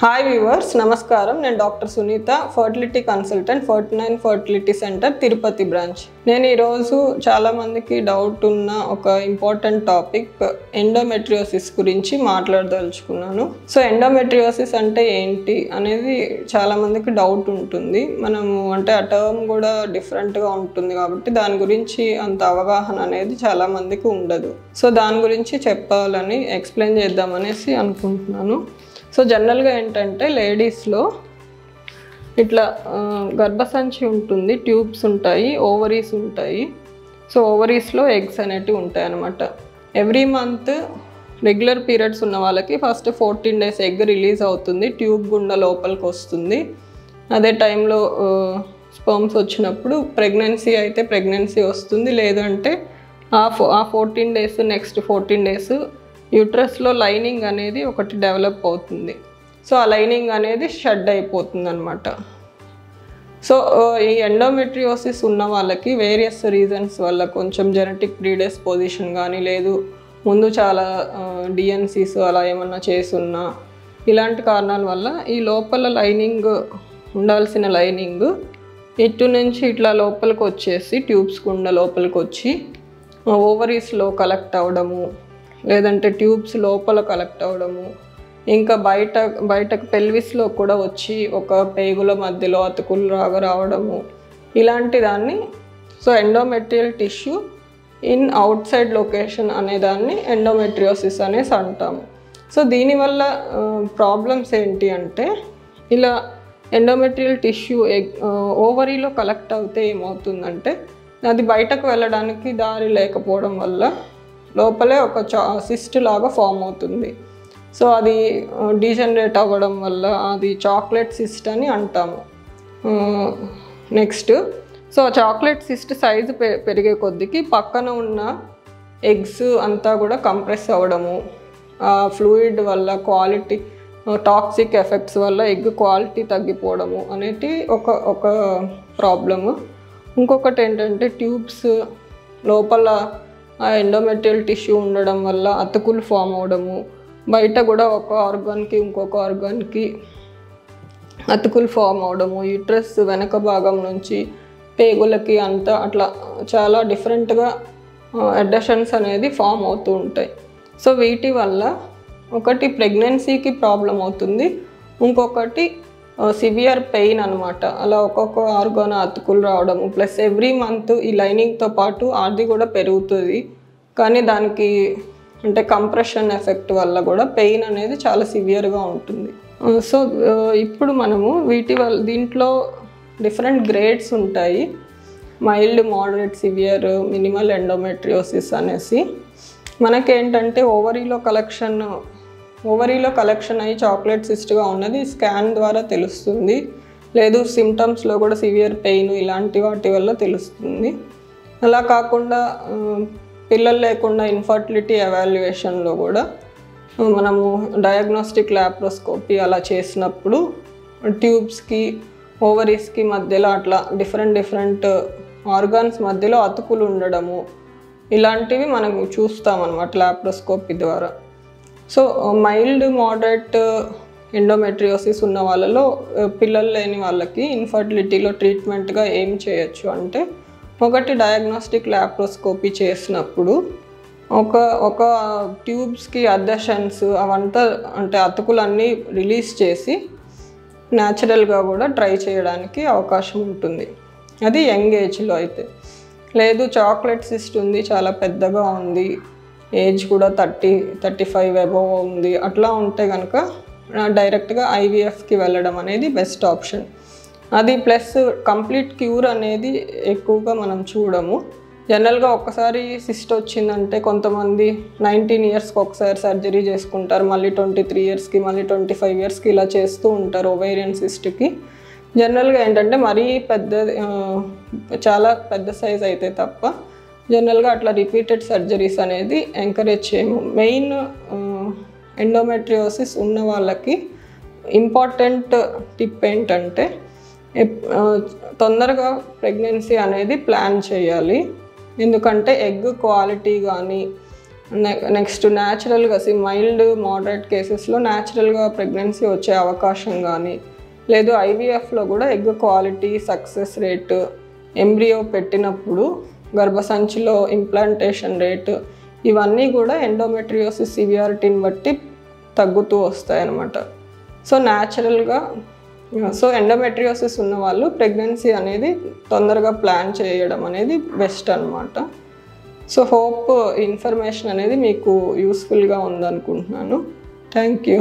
Hi viewers, నమస్కారం. నేను doctor Sunitha, fertility consultant, 49 fertility centre, Tirupati branch. నేను ఈరోజు చాలామందికి డౌట్ ఉన్న ఒక ఇంపార్టెంట్ టాపిక్ ఎండోమెట్రియోసిస్ గురించి మాట్లాడదలుచుకున్నాను. సో ఎండోమెట్రియోసిస్ అంటే ఏంటి అనేది చాలామందికి డౌట్ ఉంటుంది. మనము అంటే ఆ టర్మ్ కూడా డిఫరెంట్గా ఉంటుంది కాబట్టి దాని గురించి అంత అవగాహన అనేది చాలామందికి ఉండదు. సో దాని గురించి చెప్పాలని ఎక్స్ప్లెయిన్ చేద్దామనేసి అనుకుంటున్నాను. సో జనరల్గా ఏంటంటే లేడీస్లో ఇట్లా గర్భసంచి ఉంటుంది, ట్యూబ్స్ ఉంటాయి, ఓవరీస్ ఉంటాయి. సో ఓవరీస్లో ఎగ్స్ అనేటివి ఉంటాయి అన్నమాట. ఎవ్రీ మంత్ రెగ్యులర్ పీరియడ్స్ ఉన్న వాళ్ళకి ఫస్ట్ 14 days ఎగ్ రిలీజ్ అవుతుంది, ట్యూబ్ గుండా లోపలికి వస్తుంది. అదే టైంలో స్పర్మ్స్ వచ్చినప్పుడు ప్రెగ్నెన్సీ అయితే ప్రెగ్నెన్సీ వస్తుంది, లేదంటే ఆ 14 days నెక్స్ట్ 14 days యూట్రస్లో లైనింగ్ అనేది ఒకటి డెవలప్ అవుతుంది. సో ఆ లైనింగ్ అనేది షడ్ అయిపోతుంది అనమాట. సో ఈ ఎండోమెట్రియోసిస్ ఉన్న వాళ్ళకి వేరియస్ రీజన్స్ వల్ల, కొంచెం జెనెటిక్ ప్రీడిస్పోజిషన్ కానీ, లేదు ముందు చాలా డిఎన్సీస్ అలా ఏమన్నా చేసున్నా, ఇలాంటి కారణాల వల్ల ఈ లోపల లైనింగ్ ఉండాల్సిన లైనింగ్ ఇటు నుంచి ఇట్లా లోపలికి వచ్చేసి ట్యూబ్స్ గుండా లోపలికి వచ్చి ఓవరీస్లో కలెక్ట్ అవ్వడము, లేదంటే ట్యూబ్స్ లోపల కలెక్ట్ అవ్వడము, ఇంకా బయటకు పెల్విస్లో కూడా వచ్చి ఒక పేగుల మధ్యలో అతుకులు రావడము, ఇలాంటి దాన్ని so endometrial tissue in out side location అనేదాన్ని ఎండోమెట్రియోసిస్ అనేసి అంటాము. సో దీనివల్ల ప్రాబ్లమ్స్ ఏంటి అంటే, ఇలా ఎండోమెట్రియల్ టిష్యూ ఓవరీలో కలెక్ట్ అవుతే ఏమవుతుందంటే, అది బయటకు వెళ్ళడానికి దారి లేకపోవడం వల్ల లోపలే ఒక సిస్ట్ లాగా ఫామ్ అవుతుంది. సో అది డీజనరేట్ అవ్వడం వల్ల అది చాక్లెట్ సిస్ట్ అని అంటాము. Next so chocolate cyst size పెరిగే కొద్దికి పక్కన ఉన్న ఎగ్స్ అంతా కూడా కంప్రెస్ అవ్వడము, ఫ్లూయిడ్ వల్ల క్వాలిటీ, టాక్సిక్ ఎఫెక్ట్స్ వల్ల ఎగ్ క్వాలిటీ తగ్గిపోవడము అనేది ఒక ప్రాబ్లము. ఇంకొకటి ఏంటంటే, ట్యూబ్స్ లోపల ఆ ఎండోమెట్రియల్ టిష్యూ ఉండడం వల్ల అతుకులు ఫామ్ అవడము, బయట కూడా ఒక ఆర్గాన్కి ఇంకొక ఆర్గాన్కి అతుకులు ఫామ్ అవడము, యూట్రస్ వెనక భాగం నుంచి పేగులకి అంతా అట్లా చాలా డిఫరెంట్గా అడెషన్స్ అనేది ఫామ్ అవుతూ ఉంటాయి. సో వీటి వల్ల ఒకటి ప్రెగ్నెన్సీకి ప్రాబ్లం అవుతుంది, ఇంకొకటి సివియర్ పెయిన్ అనమాట. అలా ఒక్కొక్క ఆర్గాన్ అతుకులు రావడము, ప్లస్ ఎవ్రీ మంత్ ఈ లైనింగ్తో పాటు అది కూడా పెరుగుతుంది. కానీ దానికి అంటే కంప్రెషన్ ఎఫెక్ట్ వల్ల కూడా పెయిన్ అనేది చాలా సివియర్గా ఉంటుంది. సో ఇప్పుడు మనము దీంట్లో డిఫరెంట్ గ్రేడ్స్ ఉంటాయి, mild, moderate, severe, minimal endometriosis అనేసి. మనకేంటంటే ఓవరీలో కలెక్షన్ అయ్యి చాక్లెట్ సిస్ట్గా ఉన్నది స్కాన్ ద్వారా తెలుస్తుంది, లేదు సిమ్టమ్స్లో కూడా సివియర్ పెయిన్ ఇలాంటి వాటి వల్ల తెలుస్తుంది. అలా కాకుండా పిల్లలు లేకుండా ఇన్ఫర్టిలిటీ ఎవాల్యుయేషన్లో కూడా మనము డయాగ్నోస్టిక్ ల్యాప్రోస్కోపీ అలా చేసినప్పుడు ట్యూబ్స్కి ఓవరీస్కి మధ్యలో అట్లా డిఫరెంట్ ఆర్గాన్స్ మధ్యలో అతుకులు ఉండడము, ఇలాంటివి మనం చూస్తామన్నమాట ల్యాప్రోస్కోపీ ద్వారా. సో మైల్డ్, మోడరేట్ ఎండోమెట్రియోసిస్ ఉన్న వాళ్ళలో, పిల్లలు లేని వాళ్ళకి ఇన్ఫర్టిలిటీలో ట్రీట్మెంట్గా ఏం చేయొచ్చు అంటే, ఒకటి డయాగ్నోస్టిక్ ల్యాప్రోస్కోపీ చేసినప్పుడు ఒక ట్యూబ్స్కి అడ్హెషన్స్ అవంతా అంటే అతుకులన్నీ రిలీజ్ చేసి న్యాచురల్గా కూడా ట్రై చేయడానికి అవకాశం ఉంటుంది. అది యంగ్ ఏజ్లో అయితే. లేదు చాక్లెట్ సిస్ట్ ఉంది, చాలా పెద్దగా ఉంది, ఏజ్ కూడా 30-35 అబోవ్ ఉంది, అట్లా ఉంటే కనుక డైరెక్ట్గా ఐవీఎఫ్కి వెళ్ళడం అనేది బెస్ట్ ఆప్షన్. అది ప్లస్ కంప్లీట్ క్యూర్ అనేది ఎక్కువగా మనం చూడము. జనరల్గా ఒక్కసారి సిస్ట్ వచ్చిందంటే కొంతమంది 19 yearsకి ఒకసారి సర్జరీ చేసుకుంటారు, మళ్ళీ 23 yearsకి, మళ్ళీ 25 yearsకి ఇలా చేస్తూ ఉంటారు ఓవేరియన్ సిస్ట్కి. జనరల్గా ఏంటంటే మరీ చాలా పెద్ద సైజ్ అయితే తప్ప జనరల్గా అట్లా రిపీటెడ్ సర్జరీస్ అనేది ఎంకరేజ్ చేయము. మెయిన్ ఎండోమెట్రియోసిస్ ఉన్న వాళ్ళకి ఇంపార్టెంట్ టిప్ ఏంటంటే, తొందరగా ప్రెగ్నెన్సీ అనేది ప్లాన్ చేయాలి. ఎందుకంటే ఎగ్ క్వాలిటీ కానీ నెక్స్ట్ న్యాచురల్గా మైల్డ్ మోడరేట్ కేసెస్లో న్యాచురల్గా ప్రెగ్నెన్సీ వచ్చే అవకాశం కానీ, లేదు ఐవీఎఫ్లో కూడా egg quality, success rate, embryo పెట్టినప్పుడు గర్భసంచిలో ఇంప్లాంటేషన్ రేటు, ఇవన్నీ కూడా ఎండోమెట్రియోసిస్ సివియారిటీని బట్టి తగ్గుతూ వస్తాయి అన్నమాట. సో న్యాచురల్గా ఎండోమెట్రియోసిస్ ఉన్న వాళ్ళు ప్రెగ్నెన్సీ అనేది తొందరగా ప్లాన్ చేయడం అనేది బెస్ట్ అనమాట. సో హోప్ ఇన్ఫర్మేషన్ అనేది మీకు యూస్ఫుల్గా ఉందనుకుంటున్నాను. Thank you.